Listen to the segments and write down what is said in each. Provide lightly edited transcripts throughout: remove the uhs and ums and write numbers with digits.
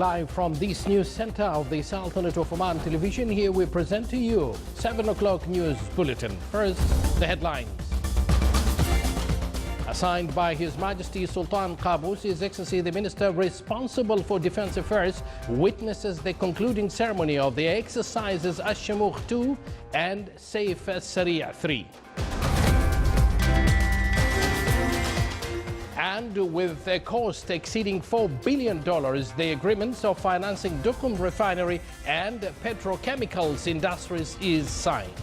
live from this news center of the Sultanate of Oman television. Here we present to you 7 o'clock news bulletin. First, the headlines. Assigned by His Majesty Sultan Qaboos, His Excellency the Minister responsible for Defense Affairs witnesses the concluding ceremony of the exercises Ash-Shamukh 2 and Saif Sari'a 3. And with a cost exceeding $4 billion, the agreements of financing Duqm refinery and petrochemicals industries is signed.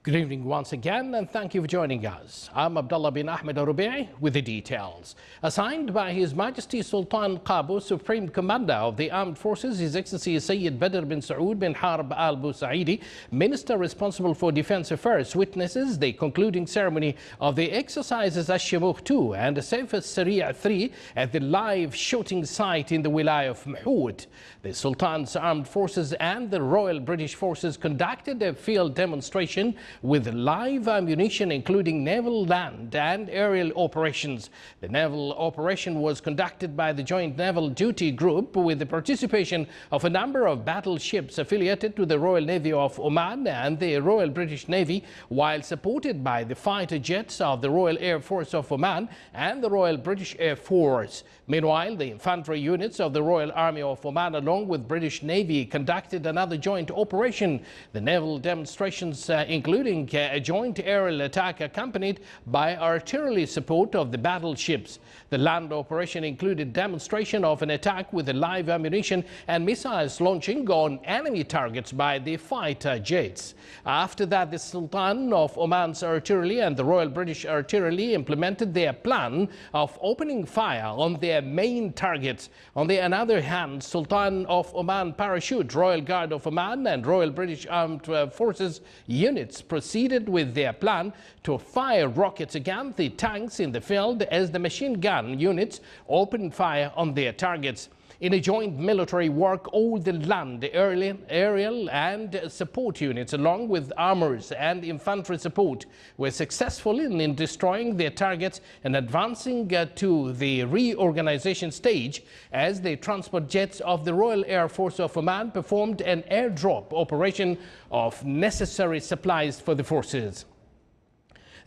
Good evening once again, and thank you for joining us. I'm Abdullah bin Ahmed Al-Rubi'i with the details. Assigned by His Majesty Sultan Qaboos, Supreme Commander of the Armed Forces, His Excellency Sayyid Badr bin Saud bin Harb Al Busaidi, Minister responsible for Defense Affairs, witnesses the concluding ceremony of the exercises Ash-Shamukh 2 and Saif Sari'a 3 at the live shooting site in the Wilaya of Mahud. The Sultan's Armed Forces and the Royal British Forces conducted a field demonstration with live ammunition, including naval, land and aerial operations. The naval operation was conducted by the Joint Naval Duty Group with the participation of a number of battleships affiliated to the Royal Navy of Oman and the Royal British Navy, while supported by the fighter jets of the Royal Air Force of Oman and the Royal British Air Force. Meanwhile, the infantry units of the Royal Army of Oman along with British Navy conducted another joint operation. The naval demonstrations including a joint aerial attack accompanied by artillery support of the battleships. The land operation included demonstration of an attack with live ammunition and missiles launching on enemy targets by the fighter jets. After that, the Sultan of Oman's artillery and the Royal British Artillery implemented their plan of opening fire on their main targets. On the other hand, Sultan of Oman Parachute, Royal Guard of Oman and Royal British Armed Forces units proceeded with their plan to fire rockets against the tanks in the field as the machine gun units opened fire on their targets. In a joint military work, all the land, aerial and support units, along with armors and infantry support, were successful in destroying their targets and advancing to the reorganization stage as the transport jets of the Royal Air Force of Oman performed an airdrop operation of necessary supplies for the forces.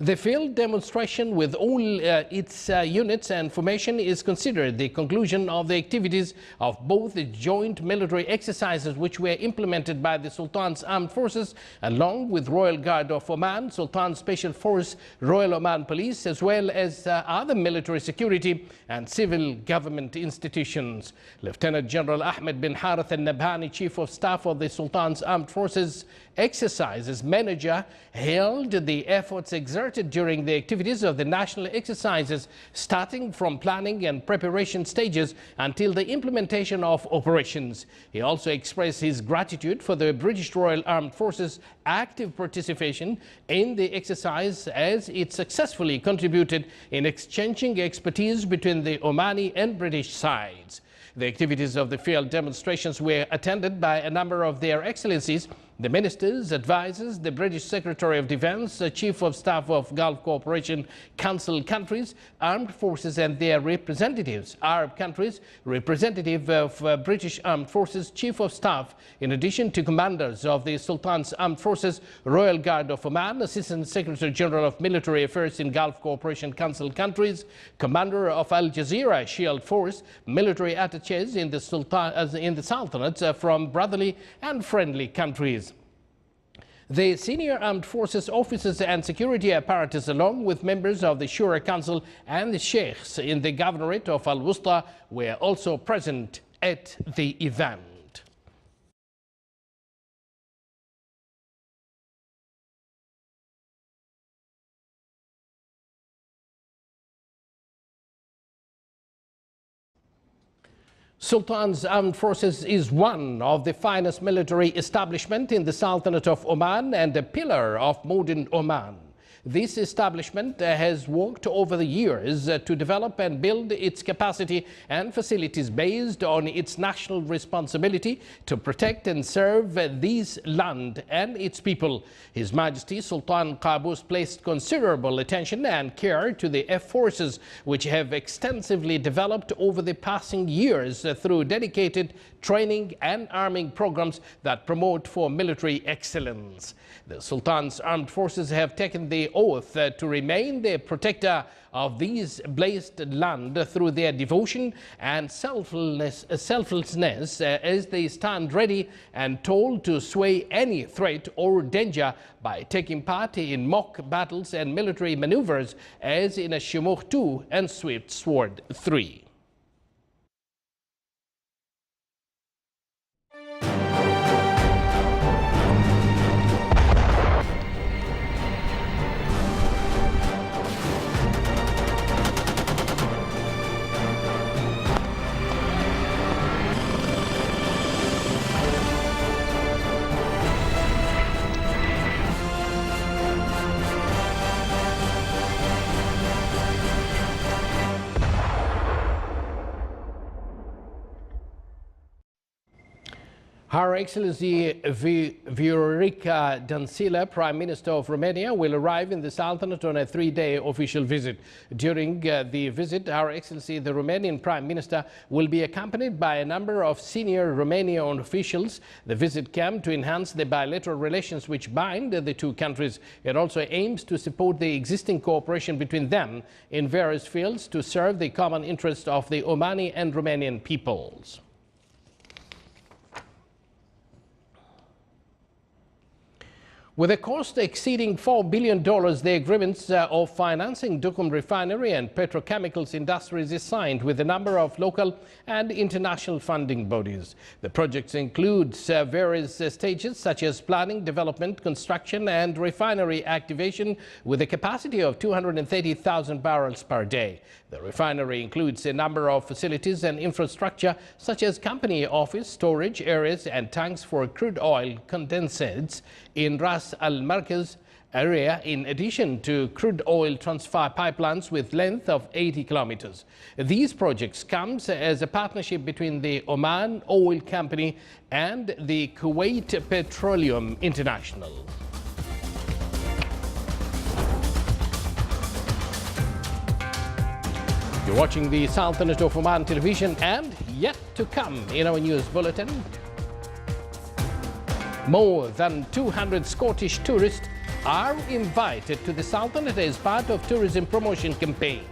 The field demonstration with all its units and formation is considered the conclusion of the activities of both the joint military exercises which were implemented by the Sultan's Armed Forces along with Royal Guard of Oman, Sultan Special Force, Royal Oman Police, as well as other military security and civil government institutions. Lieutenant General Ahmed bin Harith al-Nabhani, Chief of Staff of the Sultan's Armed Forces Exercises Manager, hailed the efforts exerted during the activities of the national exercises, starting from planning and preparation stages until the implementation of operations. He also expressed his gratitude for the British Royal Armed Forces' active participation in the exercise as it successfully contributed in exchanging expertise between the Omani and British sides. The activities of the field demonstrations were attended by a number of their excellencies, the ministers, advisors, the British Secretary of Defense, the Chief of Staff of Gulf Cooperation Council countries, armed forces and their representatives, Arab countries, representative of British Armed Forces, Chief of Staff, in addition to commanders of the Sultan's Armed Forces, Royal Guard of Oman, Assistant Secretary General of Military Affairs in Gulf Cooperation Council countries, Commander of Al Jazeera Shield Force, military attaches in the Sultanate from brotherly and friendly countries. The senior armed forces officers and security apparatus, along with members of the Shura Council and the sheikhs in the governorate of Al-Wusta, were also present at the event. Sultan's Armed Forces is one of the finest military establishment in the Sultanate of Oman and a pillar of modern Oman. This establishment has worked over the years to develop and build its capacity and facilities based on its national responsibility to protect and serve this land and its people. His Majesty Sultan Qaboos placed considerable attention and care to the forces, which have extensively developed over the passing years through dedicated training and arming programs that promote for military excellence. The Sultan's armed forces have taken the oath to remain the protector of these blessed land through their devotion and selflessness as they stand ready and told to sway any threat or danger by taking part in mock battles and military maneuvers as in a Shimokh 2 and Swift Sword 3. Her Excellency Viorica Dancila, Prime Minister of Romania, will arrive in the Sultanate on a 3-day official visit. During the visit, Her Excellency the Romanian Prime Minister will be accompanied by a number of senior Romanian officials. The visit came to enhance the bilateral relations which bind the two countries. It also aims to support the existing cooperation between them in various fields to serve the common interests of the Omani and Romanian peoples. With a cost exceeding $4 billion, the agreements of financing Duqm refinery and petrochemicals industries is signed with a number of local and international funding bodies. The projects include various stages such as planning, development, construction and refinery activation with a capacity of 230,000 barrels per day. The refinery includes a number of facilities and infrastructure such as company office, storage areas and tanks for crude oil condensates in Ras Al Markaz area, in addition to crude oil transfer pipelines with length of 80 kilometers. These projects come as a partnership between the Oman Oil Company and the Kuwait Petroleum International. You're watching the Sultanate of Oman television, and yet to come in our news bulletin, more than 200 Scottish tourists are invited to the Sultanate as part of tourism promotion campaigns.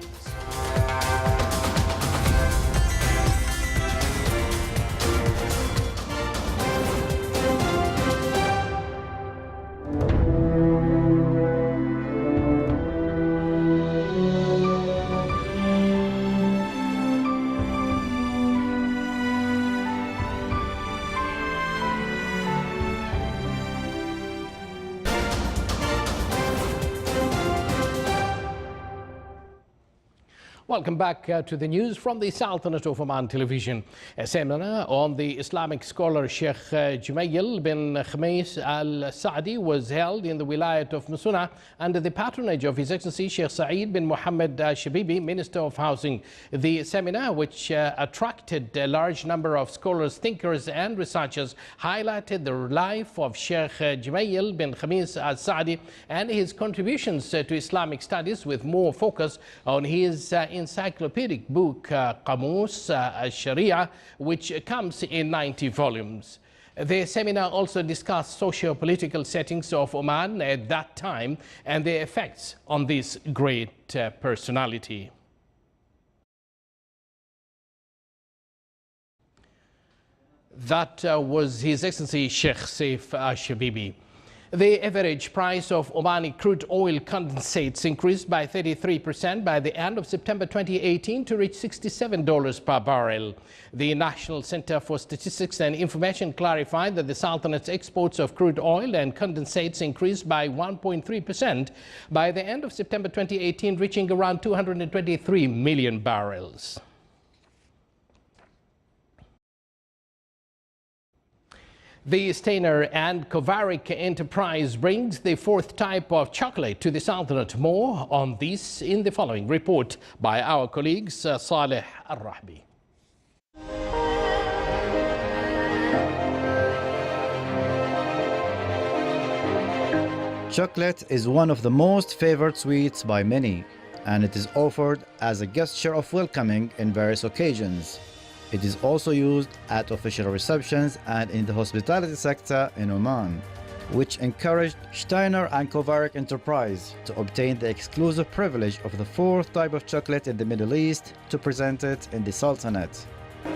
Welcome back to the news from the Sultanate of Oman television. A seminar on the Islamic scholar Sheikh Jumayl bin Khamis al-Saadi was held in the Wilayat of Musuna under the patronage of His Excellency Sheikh Saeed bin Mohammed Shabibi, Minister of Housing. The seminar, which attracted a large number of scholars, thinkers and researchers, highlighted the life of Sheikh Jumayl bin Khamis al-Saadi and his contributions to Islamic studies, with more focus on his encyclopedic book Qamus al-Sharia, which comes in 90 volumes. The seminar also discussed socio-political settings of Oman at that time and their effects on this great personality. That was His Excellency Sheikh Saif Shabibi. The average price of Omani crude oil condensates increased by 33% by the end of September 2018 to reach $67 per barrel. The National Center for Statistics and Information clarified that the Sultanate's exports of crude oil and condensates increased by 1.3% by the end of September 2018, reaching around 223 million barrels. The Steiner and Kovarik enterprise brings the fourth type of chocolate to the Sultanate. More on this in the following report by our colleagues Saleh Al-Rahbi. Chocolate is one of the most favored sweets by many, and it is offered as a gesture of welcoming in various occasions. It is also used at official receptions and in the hospitality sector in Oman, which encouraged Steiner and Kovarik Enterprise to obtain the exclusive privilege of the fourth type of chocolate in the Middle East to present it in the Sultanate.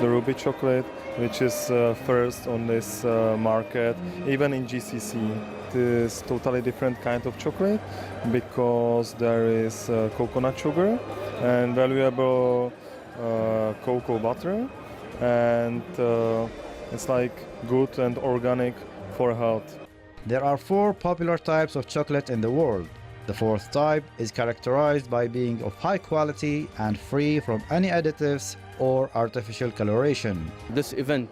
The ruby chocolate, which is first on this market, even in GCC. It is totally different kind of chocolate because there is coconut sugar and valuable cocoa butter, and it's like good and organic for health. There are four popular types of chocolate in the world. The fourth type is characterized by being of high quality and free from any additives or artificial coloration. This event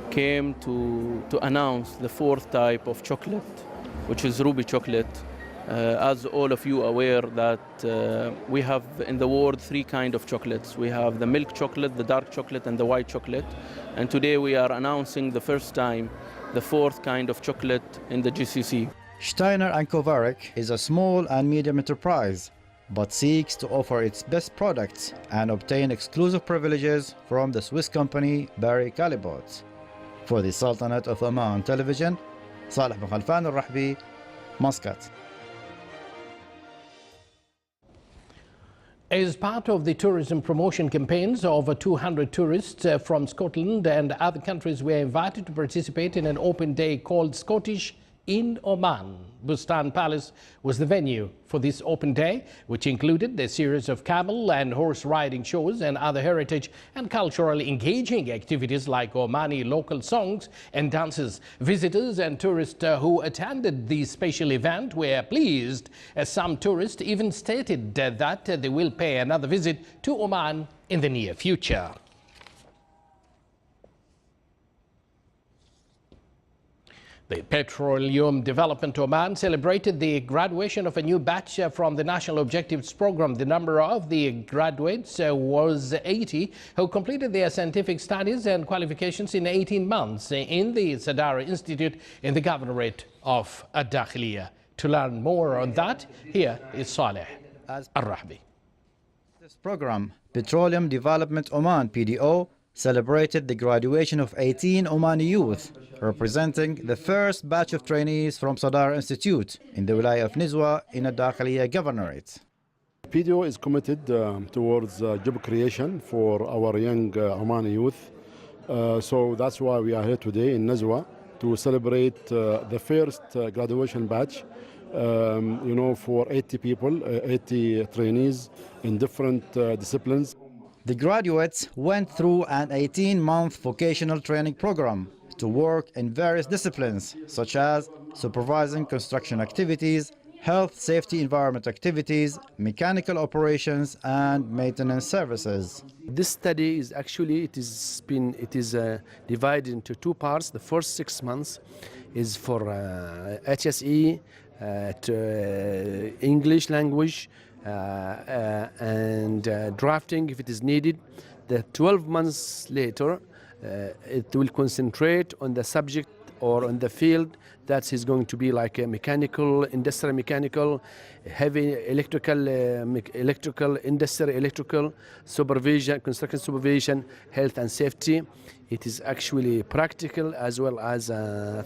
came to announce the fourth type of chocolate, which is ruby chocolate. As all of you are aware that we have in the world three kinds of chocolates. We have the milk chocolate, the dark chocolate, and the white chocolate. And today we are announcing the first time the fourth kind of chocolate in the GCC. Steiner and Kovarik is a small and medium enterprise, but seeks to offer its best products and obtain exclusive privileges from the Swiss company Barry Callebaut. For the Sultanate of Oman Television, Saleh bin Khalfan Al-Rahbi, Muscat. As part of the tourism promotion campaigns, over 200 tourists from Scotland and other countries were invited to participate in an open day called Scottish in Oman. Bustan Palace was the venue for this open day, which included a series of camel and horse riding shows and other heritage and culturally engaging activities like Omani local songs and dances. Visitors and tourists who attended the special event were pleased, as some tourists even stated that they will pay another visit to Oman in the near future. The Petroleum Development Oman celebrated the graduation of a new batch from the National Objectives Program. The number of the graduates was 80, who completed their scientific studies and qualifications in 18 months in the Sadara Institute in the Governorate of Ad-Dakhiliya. To learn more on that, here is Saleh Al-Rahbi. This program, Petroleum Development Oman (PDO), celebrated the graduation of 18 Omani youth, representing the first batch of trainees from Sadar Institute in the Wilaya of Nizwa in Ad-Dakhiliya Governorate. PDO is committed towards job creation for our young Omani youth. So that's why we are here today in Nizwa to celebrate the first graduation batch, for 80 people, 80 trainees in different disciplines. The graduates went through an 18-month vocational training program to work in various disciplines, such as supervising construction activities, health, safety, environment activities, mechanical operations, and maintenance services. This study is actually, it is divided into two parts. The first 6 months is for HSE, English language, and drafting if it is needed. The 12 months later, it will concentrate on the subject or on the field that is going to be like a mechanical, industrial mechanical, heavy electrical, industrial electrical, supervision, construction supervision, health and safety. It is actually practical as well as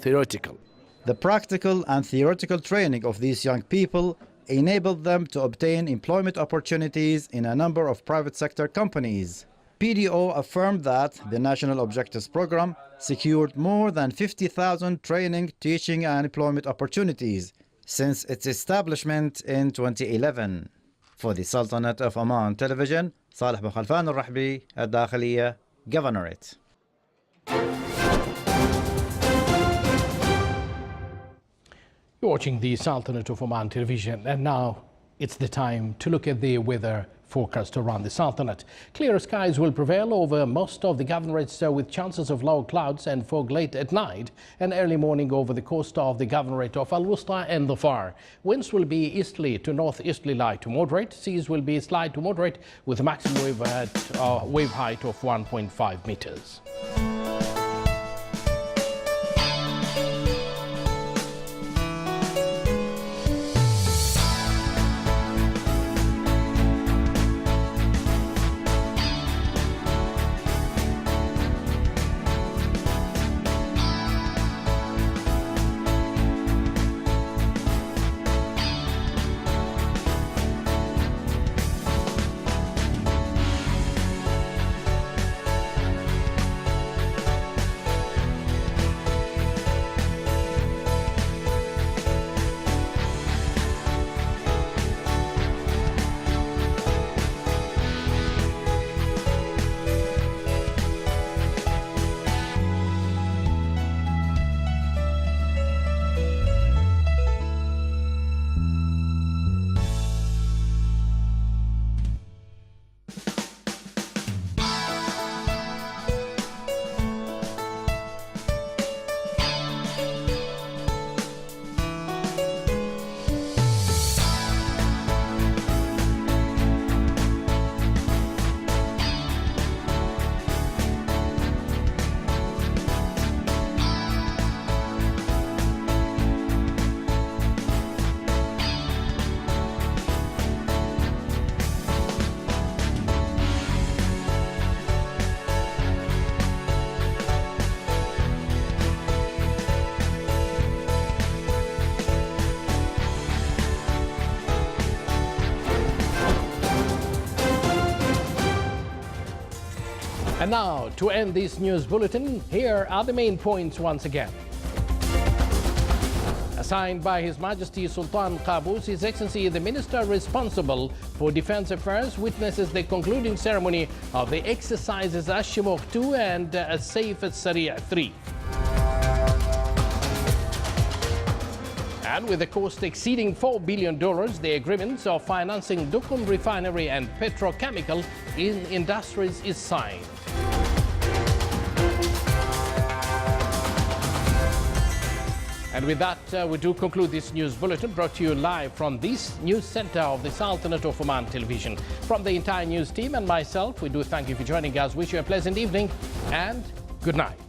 theoretical. The practical and theoretical training of these young people enabled them to obtain employment opportunities in a number of private sector companies. PDO affirmed that the National Objectives Program secured more than 50,000 training, teaching and employment opportunities since its establishment in 2011. For the Sultanate of Oman Television, Saleh bin Khalfan Al-Rahbi, Ad-Dakhiliya Governorate. You're watching the Sultanate of Oman Television, and now It's the time to look at the weather forecast around the Sultanate. Clear skies will prevail over most of the governorates with chances of low clouds and fog late at night and early morning over the coast of the governorate of Al-Wusta and Dhafar. Winds will be easterly to northeasterly light to moderate. Seas will be slight to moderate with a maximum wave height of 1.5 meters. And now, to end this news bulletin, here are the main points once again. Assigned by His Majesty Sultan Qaboos, His Excellency the Minister responsible for Defense Affairs witnesses the concluding ceremony of the exercises Ash-Shimokh 2 and As-Saif Al-Sari' 3. And with the cost exceeding $4 billion, the agreements of financing Duqm Refinery and Petrochemical in Industries is signed. And with that, we do conclude this news bulletin brought to you live from this news center of the Sultanate of Oman Television. From the entire news team and myself, we do thank you for joining us. Wish you a pleasant evening and good night.